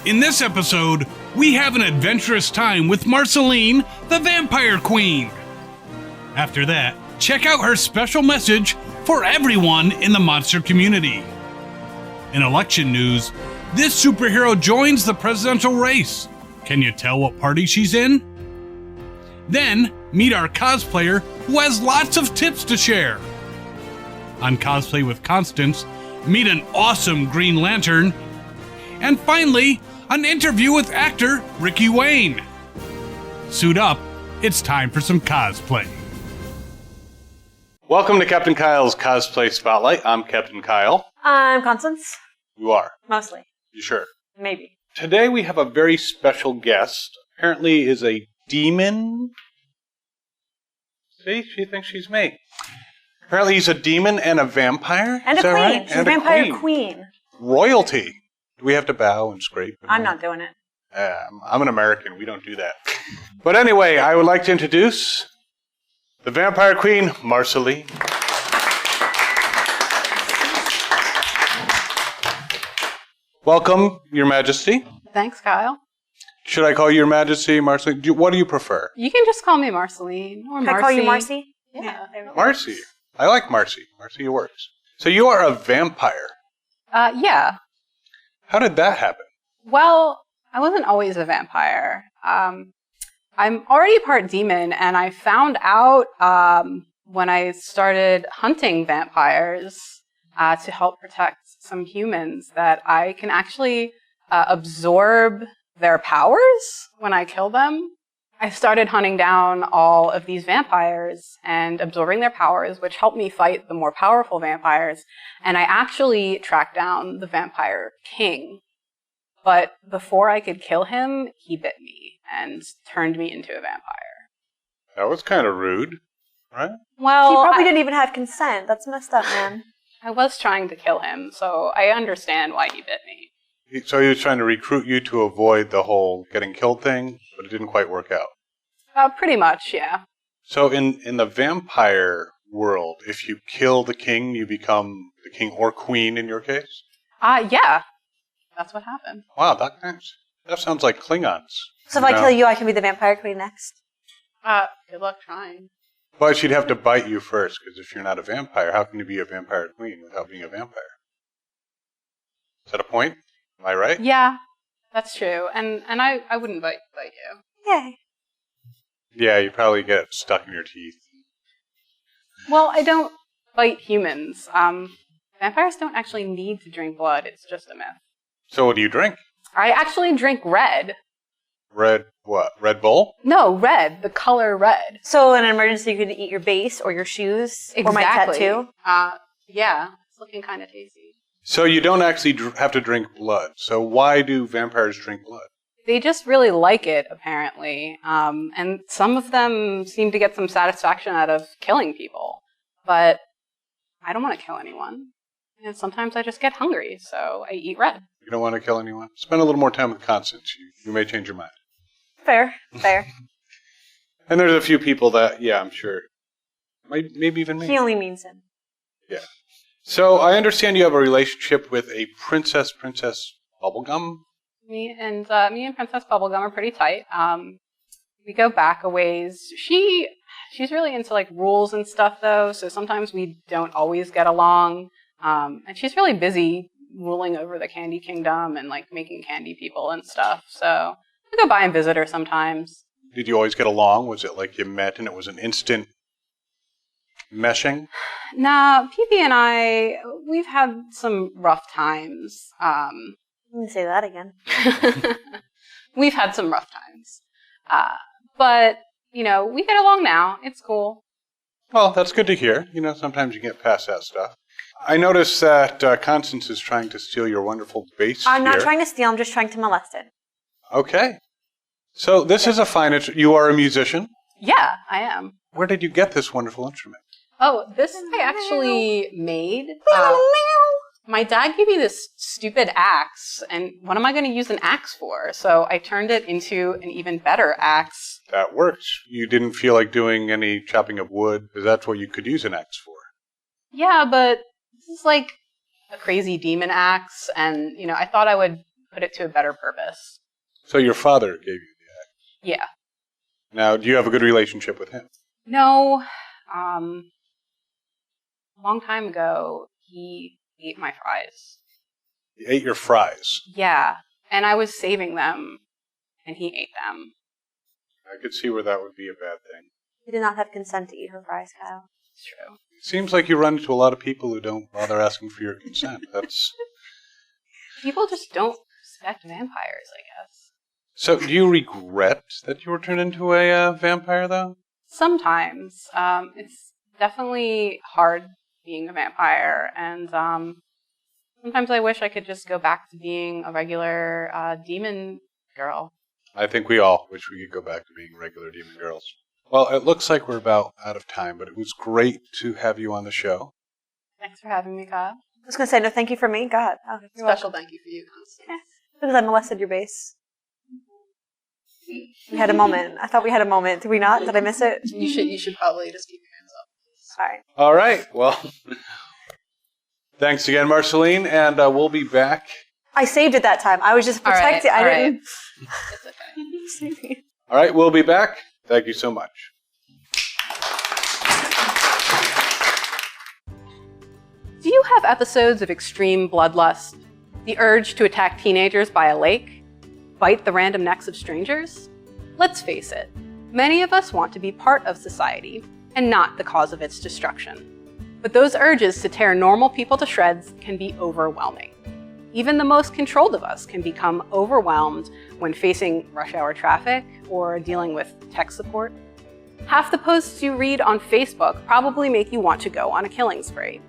In this episode, we have an adventurous time with Marceline, the Vampire Queen. After that, check out her special message for everyone in the monster community. In election news, this superhero joins the presidential race. Can you tell what party she's in? Then, meet our cosplayer who has lots of tips to share. On Cosplay with Constance, meet an awesome Green Lantern. And finally, an interview with actor Ricky Wayne. Suit up, it's time for some cosplay. Welcome to Captain Kyle's Cosplay Spotlight. I'm Captain Kyle. I'm Constance. You are? Mostly. You sure? Maybe. Today we have a very special guest. Apparently is a demon. See, she thinks she's me. Apparently he's a demon and a vampire. And is a that queen. right? She's a vampire queen. Royalty. Do we have to bow and scrape? I'm not doing it. I'm an American. We don't do that. But anyway, I would like to introduce the Vampire Queen, Marceline. Welcome, Your Majesty. Thanks, Kyle. Should I call you Your Majesty, Marceline? What do you prefer? You can just call me Marceline or Marcy. Can I call you Marcy? Yeah. Marcy. I like Marcy. Marcy works. So you are a vampire. Yeah. How did that happen? Well, I wasn't always a vampire. I'm already part demon, and I found out when I started hunting vampires to help protect some humans that I can actually absorb their powers when I kill them. I started hunting down all of these vampires and absorbing their powers, which helped me fight the more powerful vampires. And I actually tracked down the vampire king. But before I could kill him, he bit me and turned me into a vampire. That was kind of rude, right? Well, He probably didn't even have consent. That's messed up, man. I was trying to kill him, so I understand why he bit me. So he was trying to recruit you to avoid the whole getting killed thing, but it didn't quite work out. Pretty much, yeah. So in the vampire world, if you kill the king, you become the king or queen in your case? Yeah. That's what happened. Wow, that sounds like Klingons. So if I kill you, I can be the vampire queen next. Good luck trying. But she'd have to bite you first, because if you're not a vampire, how can you be a vampire queen without being a vampire? Is that a point? Am I right? Yeah, that's true. And I wouldn't bite you. Yay. Yeah, you probably get stuck in your teeth. Well, I don't bite humans. Vampires don't actually need to drink blood. It's just a myth. So what do you drink? I actually drink red. Red what? Red Bull? No, red. The color red. So in an emergency, you could eat your base or your shoes or my tattoo. Yeah, it's looking kind of tasty. So you don't actually have to drink blood. So why do vampires drink blood? They just really like it, apparently. And some of them seem to get some satisfaction out of killing people. But I don't want to kill anyone. And sometimes I just get hungry, so I eat red. You don't want to kill anyone? Spend a little more time with Constance. You may change your mind. Fair. And there's a few people that, yeah, I'm sure. Maybe even me. He only means him. Yeah. So I understand you have a relationship with a Princess Bubblegum? Me and Princess Bubblegum are pretty tight. We go back a ways. She's really into like rules and stuff though, so sometimes we don't always get along. And she's really busy ruling over the Candy Kingdom and like making candy people and stuff. So I go by and visit her sometimes. Did you always get along? Was it like you met and it was an instant meshing? Nah, PP and I, we've had some rough times. Let me say that again. We've had some rough times. But, we get along now. It's cool. Well, that's good to hear. Sometimes you get past that stuff. I noticed that Constance is trying to steal your wonderful bass I'm not here. trying to steal, I'm just trying to molest it. Okay. So this is a fine instrument. You are a musician? Yeah, I am. Where did you get this wonderful instrument? Oh, this I actually made. My dad gave me this stupid axe, and what am I going to use an axe for? So I turned it into an even better axe. That works. You didn't feel like doing any chopping of wood, because that's what you could use an axe for. Yeah, but this is like a crazy demon axe, and, I thought I would put it to a better purpose. So your father gave you the act. Yeah. Now, do you have a good relationship with him? No. A long time ago, he ate my fries. He ate your fries. Yeah. And I was saving them, and he ate them. I could see where that would be a bad thing. You did not have consent to eat her fries, Kyle. It's true. It seems like you run into a lot of people who don't bother asking for your consent. That's... People just don't respect vampires, I guess. So, do you regret that you were turned into a vampire, though? Sometimes. It's definitely hard being a vampire, and sometimes I wish I could just go back to being a regular demon girl. I think we all wish we could go back to being regular demon girls. Well, it looks like we're about out of time, but it was great to have you on the show. Thanks for having me, Kyle. I was going to say, no thank you for me. God. Oh, you're Special welcome. thank you for you, Constance. Yeah, because I molested your base. We had a moment. I thought we had a moment. Did we not? Did I miss it? You should probably just keep your hands up. All right. All right. Well, thanks again, Marceline, and we'll be back. I saved it that time. I was just protecting. All right. I didn't. It's okay. All right, we'll be back. Thank you so much. Do you have episodes of extreme bloodlust? The urge to attack teenagers by a lake? Bite the random necks of strangers? Let's face it, many of us want to be part of society and not the cause of its destruction. But those urges to tear normal people to shreds can be overwhelming. Even the most controlled of us can become overwhelmed when facing rush hour traffic or dealing with tech support. Half the posts you read on Facebook probably make you want to go on a killing spree.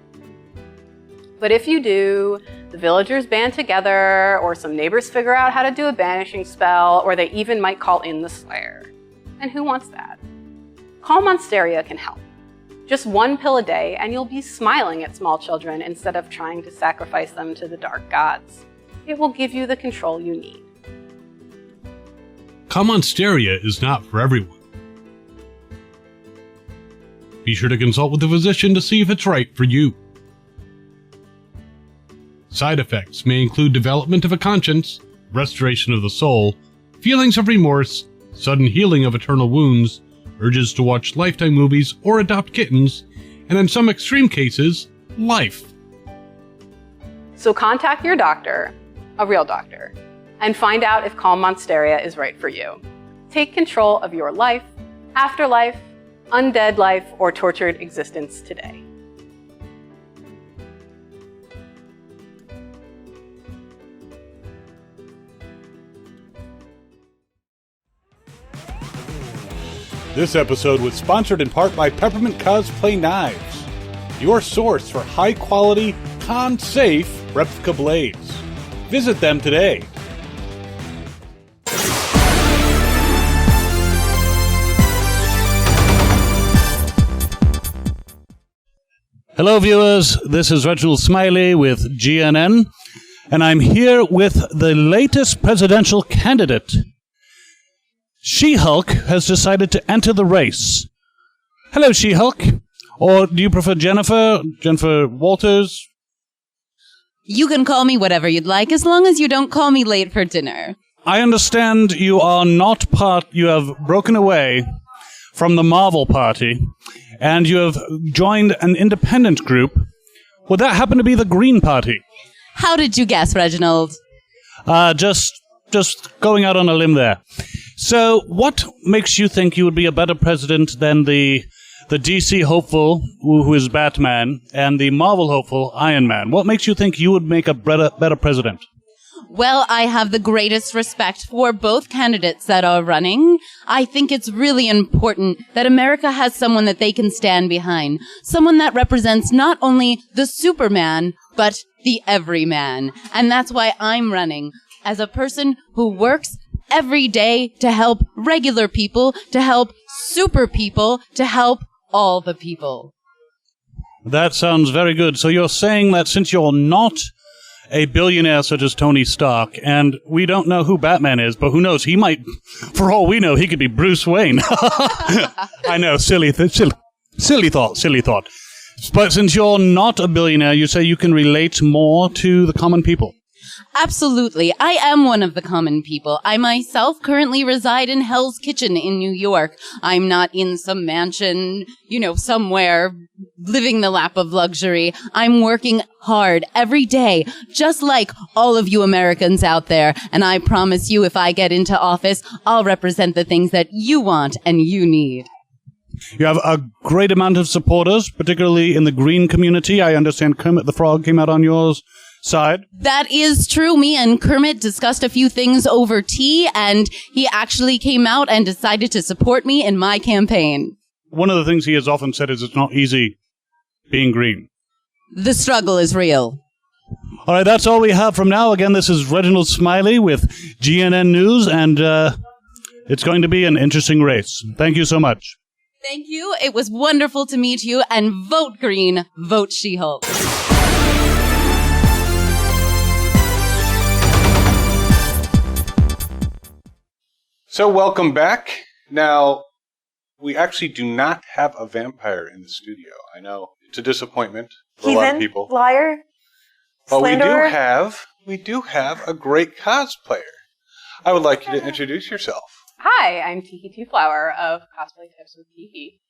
But if you do, the villagers band together, or some neighbors figure out how to do a banishing spell, or they even might call in the Slayer. And who wants that? Calm Monsteria can help. Just one pill a day and you'll be smiling at small children instead of trying to sacrifice them to the dark gods. It will give you the control you need. Monsteria is not for everyone. Be sure to consult with a physician to see if it's right for you. Side effects may include development of a conscience, restoration of the soul, feelings of remorse, sudden healing of eternal wounds, urges to watch Lifetime movies or adopt kittens, and in some extreme cases, life. So contact your doctor, a real doctor, and find out if Calm Monsteria is right for you. Take control of your life, afterlife, undead life, or tortured existence today. This episode was sponsored in part by Peppermint Cosplay Knives, your source for high-quality, con-safe replica blades. Visit them today. Hello viewers, this is Reginald Smiley with GNN, and I'm here with the latest presidential candidate. She-Hulk has decided to enter the race. Hello, She-Hulk. Or do you prefer Jennifer? Jennifer Walters? You can call me whatever you'd like, as long as you don't call me late for dinner. I understand you are not you have broken away from the Marvel Party, and you have joined an independent group. Would that happen to be the Green Party? How did you guess, Reginald? Just going out on a limb there. So, what makes you think you would be a better president than the DC hopeful, who is Batman, and the Marvel hopeful, Iron Man? What makes you think you would make a better president? Well, I have the greatest respect for both candidates that are running. I think it's really important that America has someone that they can stand behind. Someone that represents not only the Superman, but the everyman. And that's why I'm running. As a person who works every day to help regular people, to help super people, to help all the people. That sounds very good. So you're saying that since you're not a billionaire such as Tony Stark, and we don't know who Batman is, but who knows, he might, for all we know, he could be Bruce Wayne. I know, silly thought. But since you're not a billionaire, you say you can relate more to the common people. Absolutely. I am one of the common people. I myself currently reside in Hell's Kitchen in New York. I'm not in some mansion, somewhere living the lap of luxury. I'm working hard every day, just like all of you Americans out there. And I promise you, if I get into office, I'll represent the things that you want and you need. You have a great amount of supporters, particularly in the green community. I understand Kermit the Frog came out on yours side. That is true. Me and Kermit discussed a few things over tea, and he actually came out and decided to support me in my campaign. One of the things he has often said is it's not easy being green. The struggle is real. All right, that's all we have from now. Again, this is Reginald Smiley with GNN News, and it's going to be an interesting race. Thank you so much. Thank you. It was wonderful to meet you, and vote green, vote She-Hulk. So welcome back. Now, we actually do not have a vampire in the studio. I know it's a disappointment for a lot of people. Liar, but slanderer. we do have a great cosplayer. I would like you to introduce yourself. Hi, I'm Tiki Two Flower of Cosplay Tips with Tiki.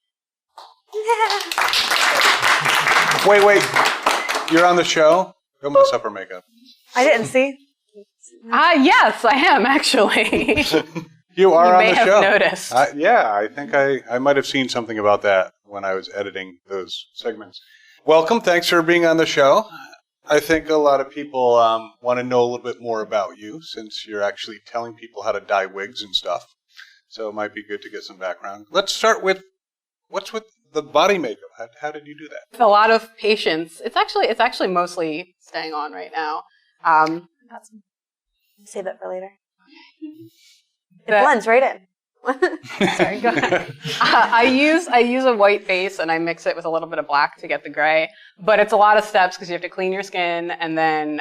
Wait. You're on the show? Don't mess up her makeup. I didn't see. Yes, I am actually. You are on the show. You may have noticed. I think I might have seen something about that when I was editing those segments. Welcome. Thanks for being on the show. I think a lot of people want to know a little bit more about you since you're actually telling people how to dye wigs and stuff. So it might be good to get some background. Let's start with what's with the body makeup. How did you do that? A lot of patience. It's actually mostly staying on right now. Save that for later. It blends right in. Sorry, go ahead. I use a white base and I mix it with a little bit of black to get the gray. But it's a lot of steps because you have to clean your skin and then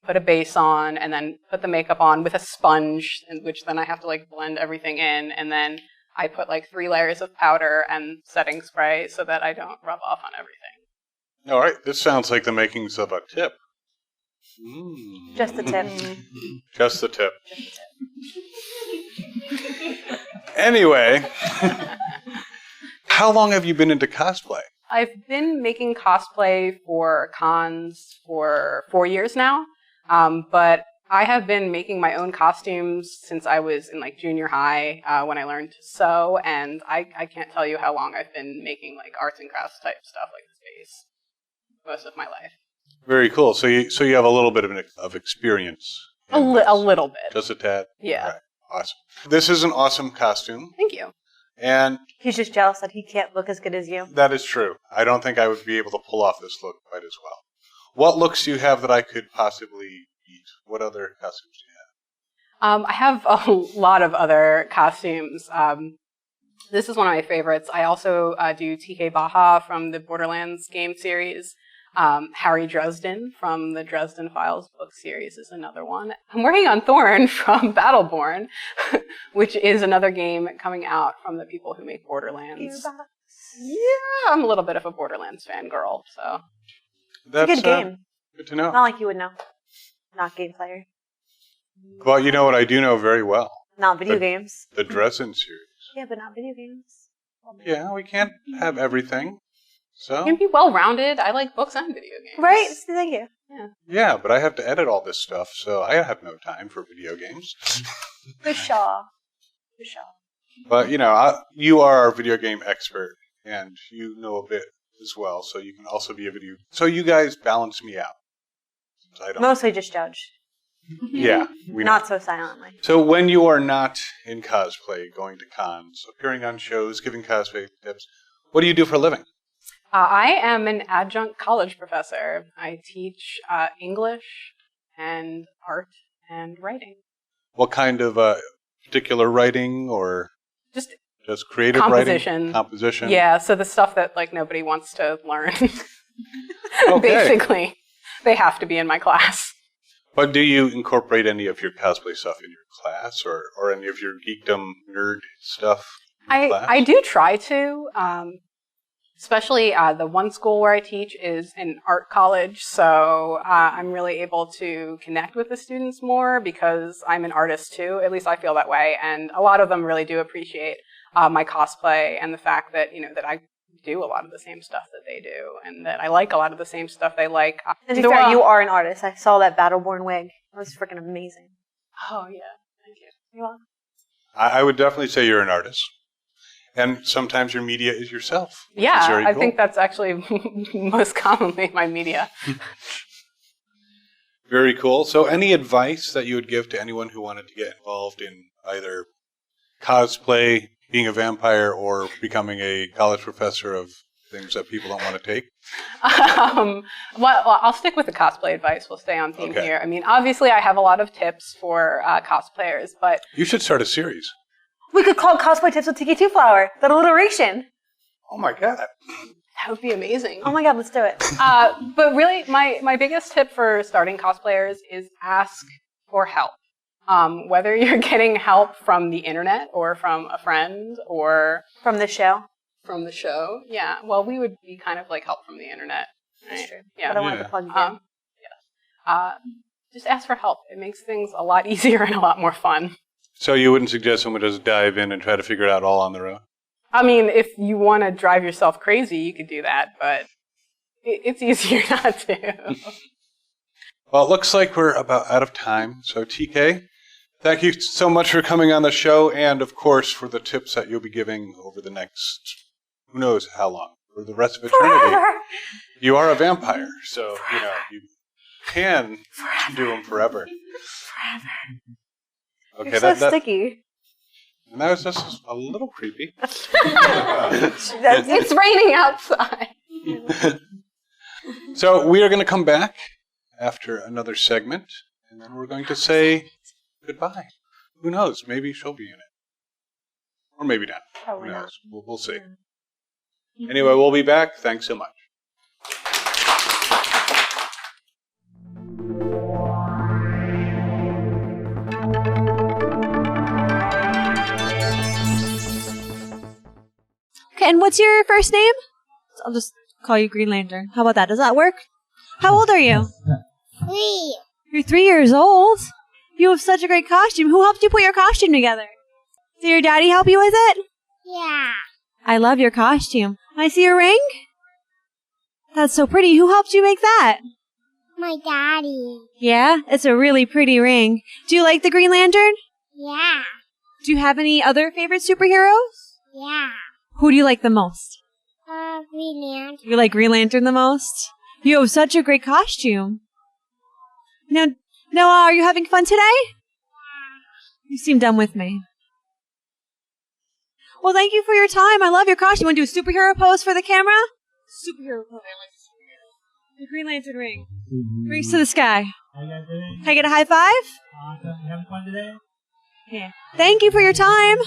put a base on and then put the makeup on with a sponge, which then I have to blend everything in. And then I put 3 layers of powder and setting spray so that I don't rub off on everything. All right. This sounds like the makings of a tip. Just the tip. Just the tip. Anyway, how long have you been into cosplay? I've been making cosplay for cons for 4 years now, but I have been making my own costumes since I was in junior high when I learned to sew, and I can't tell you how long I've been making arts and crafts type stuff like this base most of my life. Very cool. So you have a little bit of experience. A little bit. Just a tad? Yeah. All right. Awesome. This is an awesome costume. Thank you. And he's just jealous that he can't look as good as you. That is true. I don't think I would be able to pull off this look quite as well. What looks do you have that I could possibly eat? What other costumes do you have? I have a lot of other costumes. This is one of my favorites. I also do TK Baja from the Borderlands game series. Harry Dresden from the Dresden Files book series is another one. I'm working on Thorn from Battleborn, which is another game coming out from the people who make Borderlands. Yeah, I'm a little bit of a Borderlands fangirl, so. It's a good game. Good to know. Not like you would know. Not game player. Well, you know what I do know very well. Not video games. The Dresden series. Yeah, but not video games. Yeah, we can't have everything. So? You can be well-rounded. I like books and video games. Right? Thank you. Yeah, but I have to edit all this stuff, so I have no time for video games. Good shaw. But, you are our video game expert, and you know a bit as well, so you can also be a video... So you guys balance me out. I don't... Mostly just judge. Yeah, we know. Not so silently. So when you are not in cosplay, going to cons, appearing on shows, giving cosplay tips, what do you do for a living? I am an adjunct college professor. I teach English and art and writing. What kind of particular writing or just creative writing? Composition. Yeah, so the stuff that nobody wants to learn. Okay. Basically, they have to be in my class. But do you incorporate any of your cosplay stuff in your class or any of your geekdom nerd stuff in class? I do try to. Especially the one school where I teach is an art college, so I'm really able to connect with the students more because I'm an artist too. At least I feel that way, and a lot of them really do appreciate my cosplay and the fact that that I do a lot of the same stuff that they do, and that I like a lot of the same stuff they like. To be fair, you are an artist. I saw that Battleborn wig. It was freaking amazing. Oh yeah, thank you. You're welcome. I would definitely say you're an artist. And sometimes your media is yourself. Yeah, is very I cool. think that's actually most commonly my media. Very cool. So any advice that you would give to anyone who wanted to get involved in either cosplay, being a vampire, or becoming a college professor of things that people don't want to take? Well, I'll stick with the cosplay advice. We'll stay on theme here. I mean, obviously I have a lot of tips for cosplayers, but... You should start a series. We could call Cosplay Tips with Tiki Two Flower. The alliteration. Oh my god. That would be amazing. Oh my god, let's do it. But really, my biggest tip for starting cosplayers is ask for help. Whether you're getting help from the internet or from a friend or... From the show. From the show, yeah. Well, we would be kind of like help from the internet. Right? That's true. Yeah. But I wanted to plug you in. Yes. Just ask for help. It makes things a lot easier and a lot more fun. So you wouldn't suggest someone just dive in and try to figure it out all on their own? I mean, if you want to drive yourself crazy, you could do that, but it's easier not to. Well, it looks like we're about out of time. So TK, thank you so much for coming on the show, and of course for the tips that you'll be giving over the next, who knows how long, for the rest of eternity. Forever. You are a vampire, so you can do them forever. Forever. Okay, You're so sticky. And that was just a little creepy. It's raining outside. So we are going to come back after another segment, and then we're going to say goodbye. Who knows? Maybe she'll be in it. Or maybe not. Probably Who not. knows? We'll see. Anyway, we'll be back. Thanks so much. Okay, and what's your first name? I'll just call you Green Lantern. How about that? Does that work? How old are you? 3. You're 3 years old? You have such a great costume. Who helped you put your costume together? Did your daddy help you with it? Yeah. I love your costume. I see your ring? That's so pretty. Who helped you make that? My daddy. Yeah, it's a really pretty ring. Do you like the Green Lantern? Yeah. Do you have any other favorite superheroes? Yeah. Who do you like the most? Green Lantern. You like Green Lantern the most? You have such a great costume. Now, are you having fun today? You seem done with me. Well, thank you for your time. I love your costume. Want to do a superhero pose for the camera? Superhero pose. The Green Lantern ring. Reach to the sky. Can I get a high five? You having fun today? Yeah. Thank you for your time.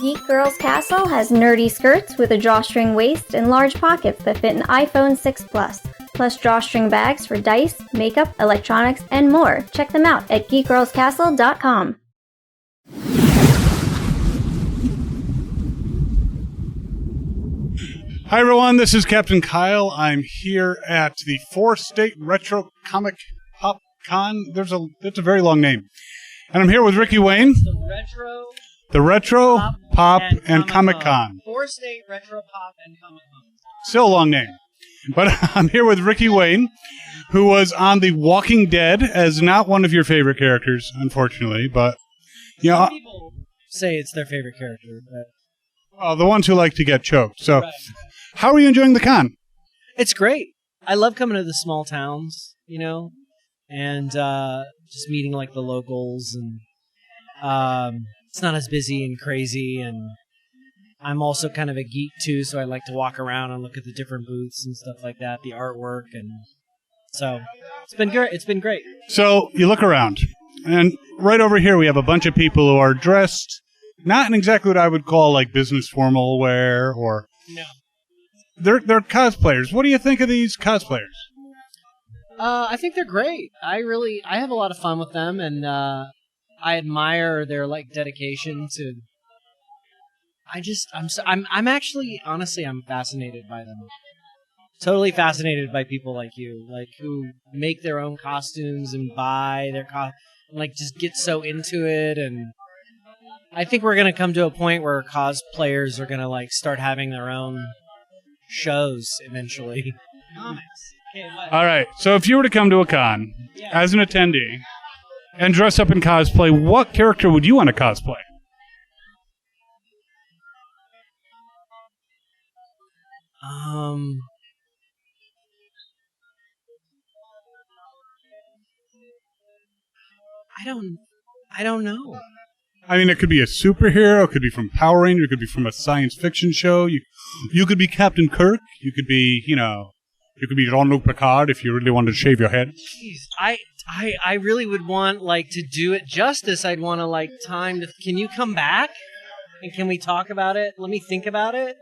Geek Girls Castle has nerdy skirts with a drawstring waist and large pockets that fit an iPhone 6 Plus, plus drawstring bags for dice, makeup, electronics, and more. Check them out at geekgirlscastle.com. Hi everyone, this is Captain Kyle. I'm here at the 4-State Retro Comic Pop Con. It's a very long name. And I'm here with Ricky Wayne. The Retro Pop and Comic Con. 4-State Retro Pop and Comic Con. Still a long name. But I'm here with Ricky Wayne, who was on The Walking Dead as not one of your favorite characters, unfortunately. But, Some people say it's their favorite character. But the ones who like to get choked. So, right. How are you enjoying the con? It's great. I love coming to the small towns, and just meeting like the locals, and it's not as busy and crazy, and I'm also kind of a geek too, so I like to walk around and look at the different booths and stuff like that, the artwork, and so it's been great. It's been great. So you look around, and right over here we have a bunch of people who are dressed not in exactly what I would call like business formal wear, or No. They're cosplayers. What do you think of these cosplayers? I think they're great. I have a lot of fun with them, and I admire their like dedication to. I'm actually honestly I'm fascinated by them. Totally fascinated by people like you, like who make their own costumes and buy their like just get so into it. And I think we're gonna come to a point where cosplayers are gonna like start having their own shows eventually. Comics. Okay, All right. So if you were to come to a con as an attendee and dress up in cosplay, what character would you want to cosplay? I don't know. I mean, it could be a superhero, it could be from Power Ranger, it could be from a science fiction show. You could be Captain Kirk. You could be, you could be Jean-Luc Picard if you really wanted to shave your head. Jeez, I really would want like to do it justice. I'd want to like time to. Can you come back and can we talk about it? Let me think about it.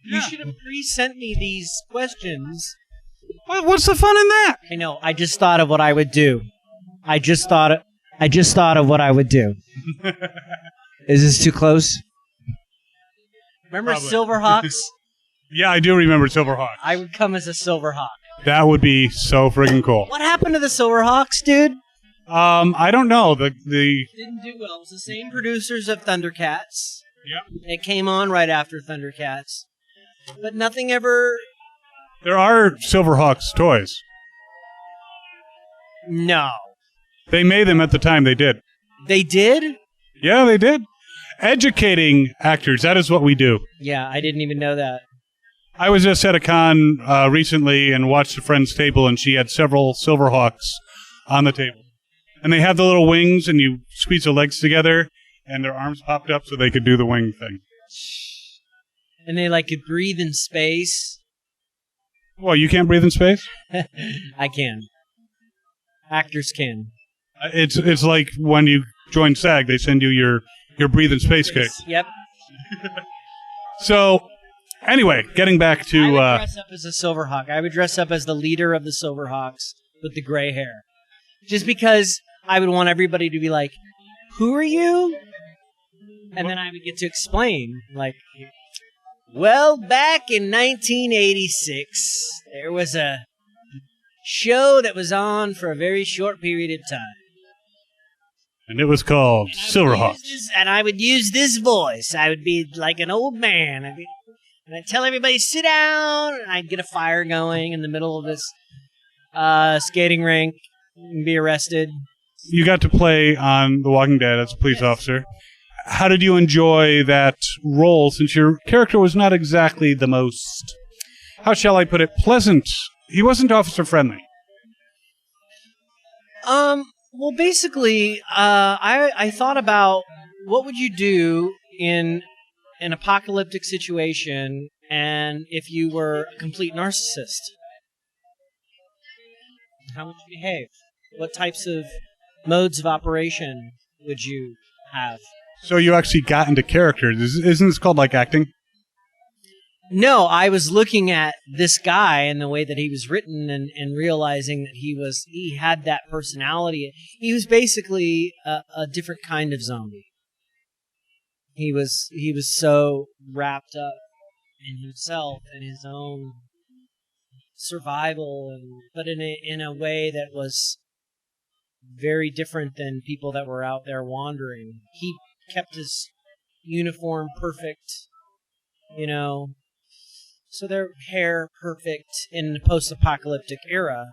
Yeah. You should have pre-sent me these questions. What's the fun in that? I know. I just thought of what I would do. I just thought of what I would do. Is this too close? Remember Probably. Silverhawks? Yeah, I do remember Silverhawks. I would come as a Silverhawk. That would be so friggin' cool. What happened to the Silverhawks, dude? I don't know. The Didn't do well. It was the same producers of Thundercats. Yep. It came on right after Thundercats. But nothing ever... There are Silverhawks toys. No. They made them at the time they did. They did? Yeah, they did. Educating actors, that is what we do. Yeah, I didn't even know that. I was just at a con recently and watched a friend's table, and she had several Silverhawks on the table. And they have the little wings, and you squeeze the legs together, and their arms popped up so they could do the wing thing. And they like could breathe in space. Well, you can't breathe in space? I can. Actors can. It's like when you join SAG, they send you your breathe in space kit. Yep. So, anyway, getting back to... I would dress up as a Silverhawk. I would dress up as the leader of the Silverhawks with the gray hair. Just because I would want everybody to be like, who are you? And then I would get to explain, like, well, back in 1986, there was a show that was on for a very short period of time. And it was called Silverhawks. And I would use this voice. I would be like an old man. And I'd tell everybody, sit down. And I'd get a fire going in the middle of this skating rink and be arrested. You got to play on The Walking Dead as a police officer. How did you enjoy that role, since your character was not exactly the most, how shall I put it, pleasant? He wasn't officer friendly. Well, basically, I thought about what would you do in an apocalyptic situation and if you were a complete narcissist? How would you behave? What types of modes of operation would you have? So you actually got into characters. Isn't this called like acting? No, I was looking at this guy and the way that he was written and realizing that he had that personality. He was basically a different kind of zombie. He was so wrapped up in himself and his own survival, but in a way that was very different than people that were out there wandering. He kept his uniform perfect, so their hair perfect in the post-apocalyptic era.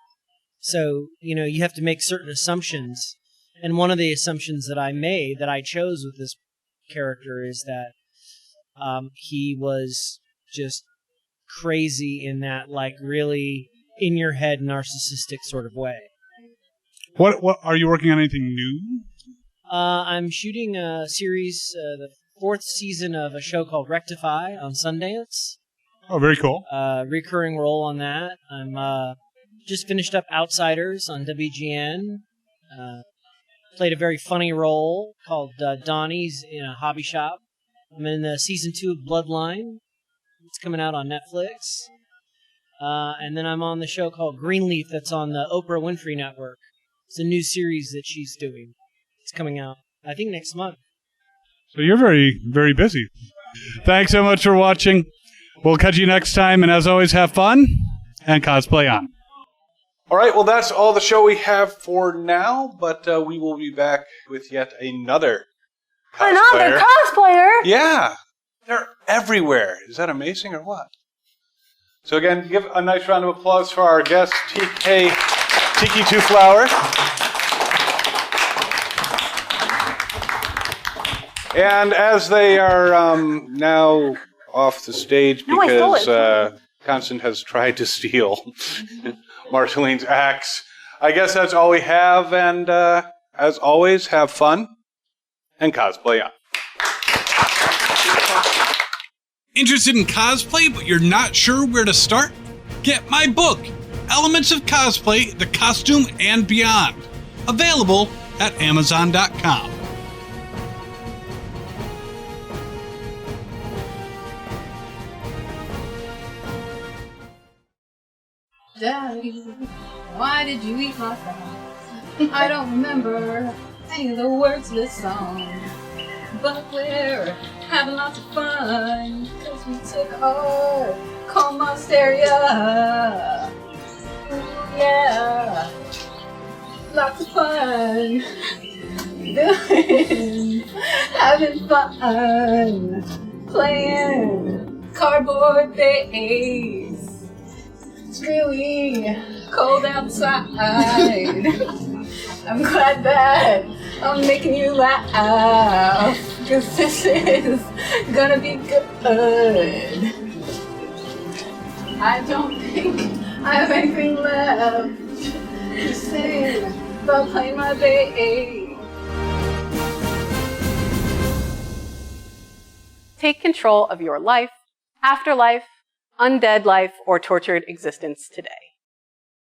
So, you have to make certain assumptions. And one of the assumptions that I made, that I chose with this character, is that he was just crazy in that, like, really in-your-head narcissistic sort of way. What are you working on anything new? I'm shooting a series, the 4th season of a show called Rectify on Sundance. Oh, very cool. Recurring role on that. I'm just finished up Outsiders on WGN. Played a very funny role called Donnie's in a hobby shop. I'm in season 2 of Bloodline. It's coming out on Netflix. And then I'm on the show called Greenleaf that's on the Oprah Winfrey Network. It's a new series that she's doing. It's coming out, I think, next month. So you're very, very busy. Thanks so much for watching. We'll catch you next time, and as always, have fun and cosplay on. All right, well, that's all the show we have for now, but we will be back with yet another cosplayer. Another cosplayer? Yeah, they're everywhere. Is that amazing or what? So again, give a nice round of applause for our guest, Tiki Two Flower. And as they are now off the stage because Constance has tried to steal Marceline's axe, I guess that's all we have. And as always, have fun and cosplay on. Interested in cosplay, but you're not sure where to start? Get my book, Elements of Cosplay, The Costume and Beyond. Available at Amazon.com. Daddy, why did you eat my fries? I don't remember any of the words of this song, but we're having lots of fun because we took our Comasteria. Yeah, lots of fun doing, having fun playing cardboard base. It's really cold outside. I'm glad that I'm making you laugh, cause this is gonna be good. I don't think I have anything left to say about playing my bass. Take control of your life, afterlife, undead life, or tortured existence today.